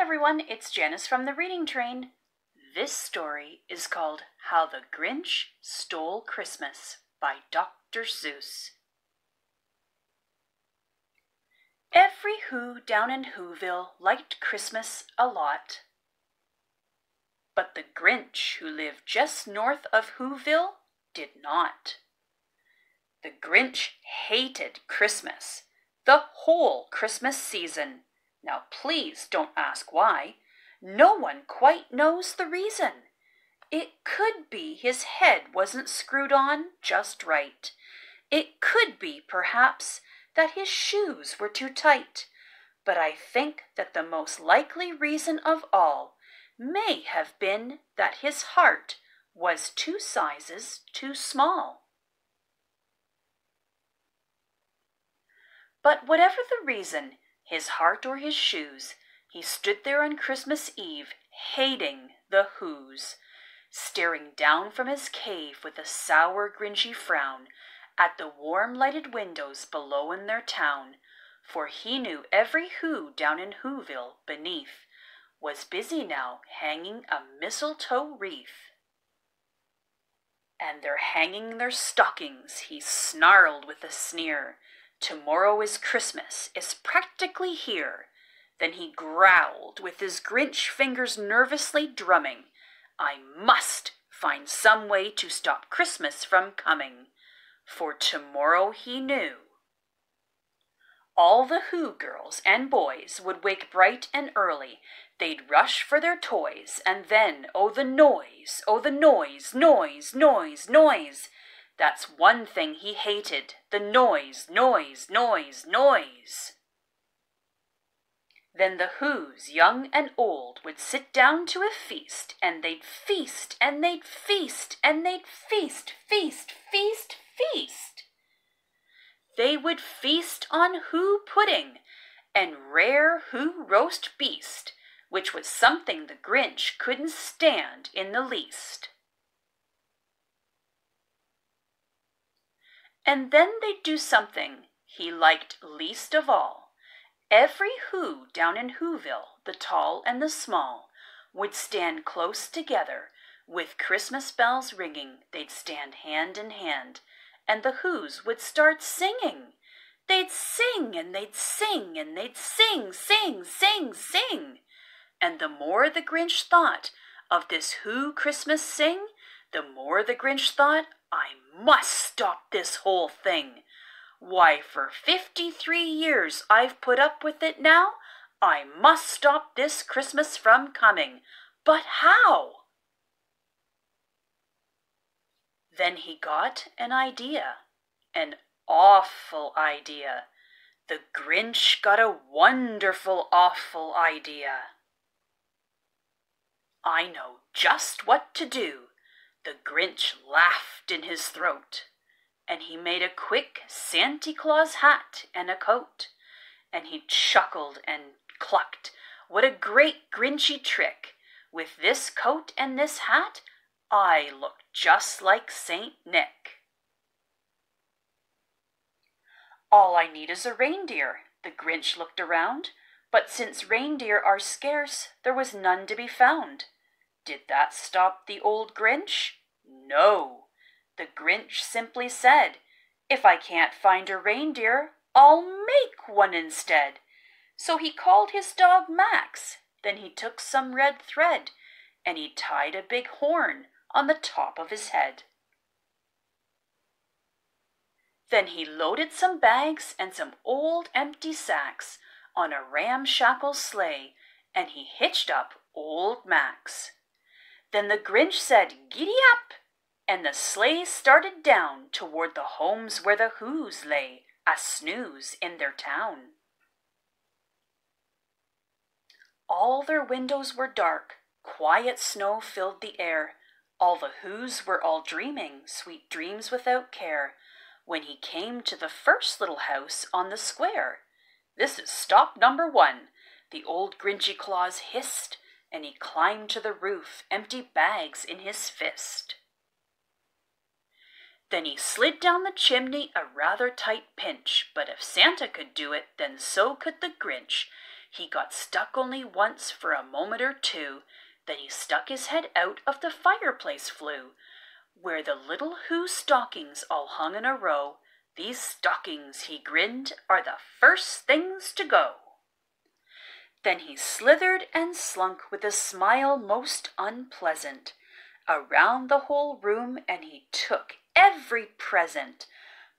everyone, it's Janice from the Reading Train. This story is called How the Grinch Stole Christmas by Dr. Seuss. Every Who down in Who-ville liked Christmas a lot. But the Grinch, who lived just north of Who-ville, did not. The Grinch hated Christmas, the whole Christmas season. Now please don't ask why. No one quite knows the reason. It could be his head wasn't screwed on just right. It could be, perhaps, that his shoes were too tight. But I think that the most likely reason of all may have been that his heart was 2 sizes too small. But whatever the reason, his heart or his shoes, he stood there on Christmas Eve, hating the Whos, staring down from his cave with a sour, grinchy frown at the warm-lighted windows below in their town, for he knew every Who down in Whoville beneath was busy now hanging a mistletoe wreath. And they're hanging their stockings, he snarled with a sneer. Tomorrow is Christmas, it's practically here. Then he growled with his Grinch fingers nervously drumming. I must find some way to stop Christmas from coming. For tomorrow he knew. All the Who girls and boys would wake bright and early. They'd rush for their toys, and then, oh the noise, noise, noise, noise. That's one thing he hated, the noise, noise, noise, noise. Then the Whos, young and old, would sit down to a feast, and they'd feast, and they'd feast, and they'd feast, feast, feast, feast. They would feast on Who pudding and rare Who roast beast, which was something the Grinch couldn't stand in the least. And then they'd do something he liked least of all. Every Who down in Whoville, the tall and the small, would stand close together. With Christmas bells ringing, they'd stand hand in hand, and the Whos would start singing. They'd sing, and they'd sing, and they'd sing, sing, sing, sing. And the more the Grinch thought of this Who Christmas sing, the more the Grinch thought, I must stop this whole thing. Why, for 53 years I've put up with it now. I must stop this Christmas from coming. But how? Then he got an idea, an awful idea. The Grinch got a wonderful, awful idea. I know just what to do. The Grinch laughed in his throat, and he made a quick Santa Claus hat and a coat, and he chuckled and clucked. What a great Grinchy trick! With this coat and this hat, I look just like Saint Nick. All I need is a reindeer. The Grinch looked around, but since reindeer are scarce, there was none to be found. Did that stop the old Grinch? No. The Grinch simply said, if I can't find a reindeer, I'll make one instead. So he called his dog Max. Then he took some red thread, and he tied a big horn on the top of his head. Then he loaded some bags and some old empty sacks on a ramshackle sleigh, and he hitched up old Max. Then the Grinch said, giddy up, and the sleigh started down toward the homes where the Whos lay, a snooze in their town. All their windows were dark, quiet snow filled the air. All the Whos were all dreaming, sweet dreams without care, when he came to the first little house on the square. This is stop number 1, the old Grinchy Claus hissed, and he climbed to the roof, empty bags in his fist. Then he slid down the chimney, a rather tight pinch, but if Santa could do it, then so could the Grinch. He got stuck only once for a moment or two. Then he stuck his head out of the fireplace flue, where the little Who stockings all hung in a row. These stockings, he grinned, are the first things to go. Then he slithered and slunk with a smile most unpleasant around the whole room, and he took every present: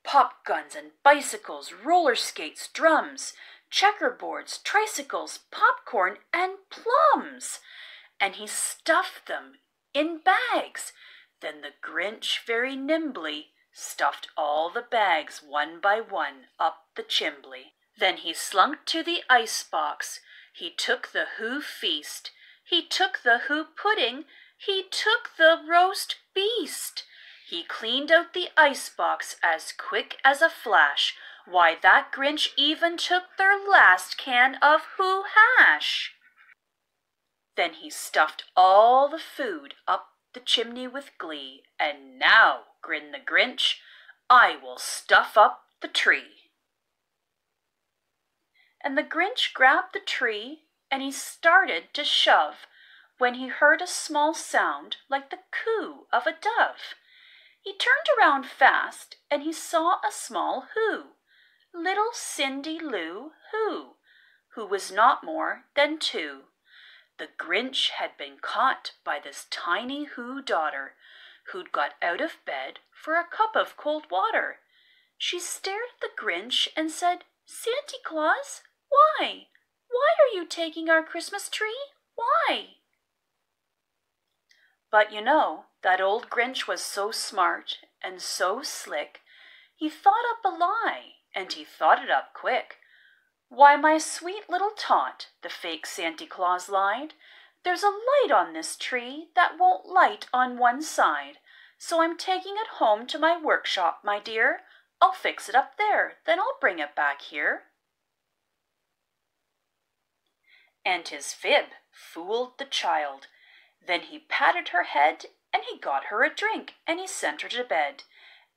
pop guns and bicycles, roller skates, drums, checkerboards, tricycles, popcorn, and plums. And he stuffed them in bags. Then the Grinch very nimbly stuffed all the bags one by one up the chimbley. Then he slunk to the ice box. He took the Who feast. He took the Who pudding. He took the roast beast. He cleaned out the ice box as quick as a flash. Why, that Grinch even took their last can of Who hash. Then he stuffed all the food up the chimney with glee. And now, grinned the Grinch, I will stuff up the tree. And the Grinch grabbed the tree, and he started to shove, when he heard a small sound like the coo of a dove. He turned around fast, and he saw a small Who, little Cindy Lou who was not more than 2. The Grinch had been caught by this tiny Who daughter, who'd got out of bed for a cup of cold water. She stared at the Grinch and said, "Santa Claus, why? Why are you taking our Christmas tree? Why?" But you know, that old Grinch was so smart and so slick, he thought up a lie, and he thought it up quick. "Why, my sweet little tot," the fake Santa Claus lied, "there's a light on this tree that won't light on one side, so I'm taking it home to my workshop, my dear. I'll fix it up there, then I'll bring it back here." And his fib fooled the child. Then he patted her head, and he got her a drink, and he sent her to bed.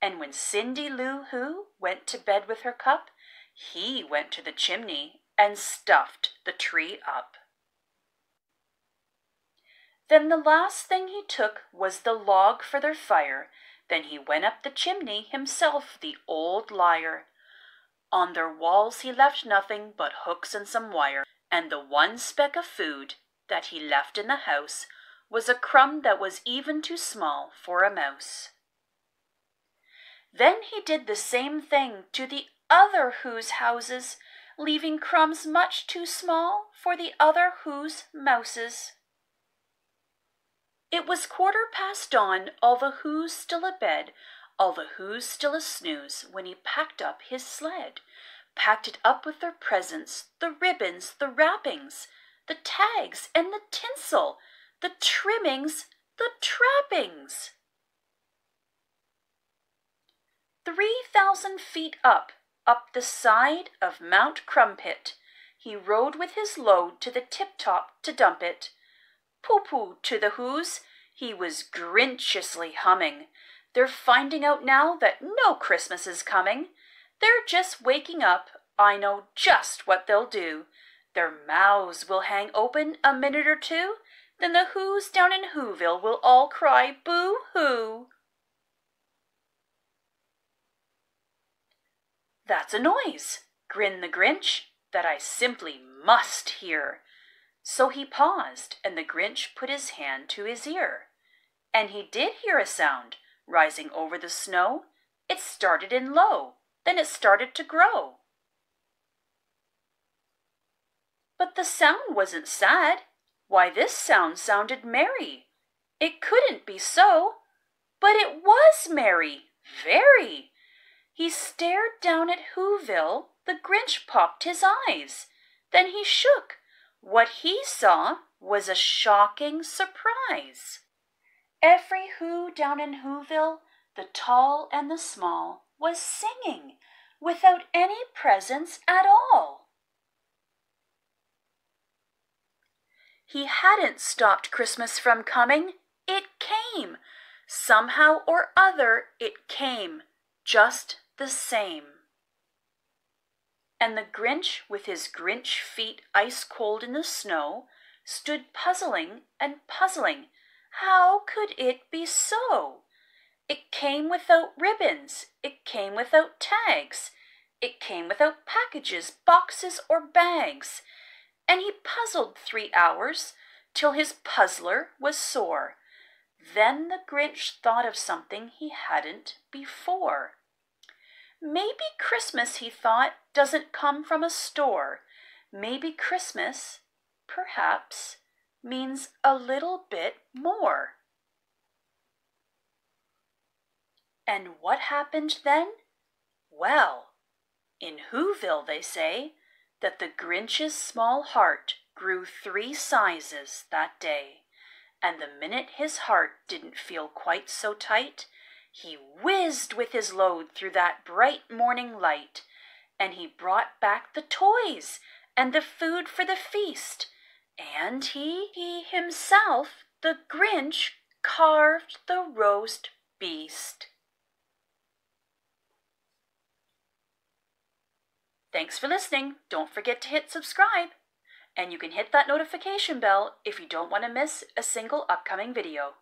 And when Cindy Lou Who went to bed with her cup, he went to the chimney and stuffed the tree up. Then the last thing he took was the log for their fire. Then he went up the chimney himself, the old liar. On their walls he left nothing but hooks and some wire, and the one speck of food that he left in the house was a crumb that was even too small for a mouse. Then he did the same thing to the other Who's houses, leaving crumbs much too small for the other Who's mouses. It was 1/4 dawn, all the Who's still abed, all the Who's still a snooze, when he packed up his sled, packed it up with their presents, the ribbons, the wrappings, the tags and the tinsel, the trimmings, the trappings. 3,000 feet up the side of Mount Crumpit, he rode with his load to the tip-top to dump it. Pooh-pooh to the Who's, he was Grinchiously humming. They're finding out now that no Christmas is coming. They're just waking up, I know just what they'll do. Their mouths will hang open a minute or two, then the Who's down in Who-ville will all cry boo-hoo. "That's a noise," grinned the Grinch, "that I simply must hear." So he paused, and the Grinch put his hand to his ear. And he did hear a sound rising over the snow. It started in low, then it started to grow. But the sound wasn't sad. Why, this sound sounded merry. It couldn't be so, but it was merry, very. He stared down at Who-ville. The Grinch popped his eyes. Then he shook. What he saw was a shocking surprise. Every Who down in Who-ville, the tall and the small, was singing without any presents at all. He hadn't stopped Christmas from coming. It came. Somehow or other it came, just the same. And the Grinch, with his Grinch feet ice cold in the snow, stood puzzling and puzzling. How could it be so? It came without ribbons, it came without tags, it came without packages, boxes, or bags. And he puzzled 3 hours, till his puzzler was sore. Then the Grinch thought of something he hadn't before. Maybe Christmas, he thought, doesn't come from a store. Maybe Christmas, perhaps, means a little bit more. And what happened then? Well, in Who-ville they say that the Grinch's small heart grew 3 sizes that day, and the minute his heart didn't feel quite so tight, he whizzed with his load through that bright morning light, and he brought back the toys and the food for the feast, and he himself, the Grinch, carved the roast beast. Thanks for listening. Don't forget to hit subscribe. And you can hit that notification bell if you don't want to miss a single upcoming video.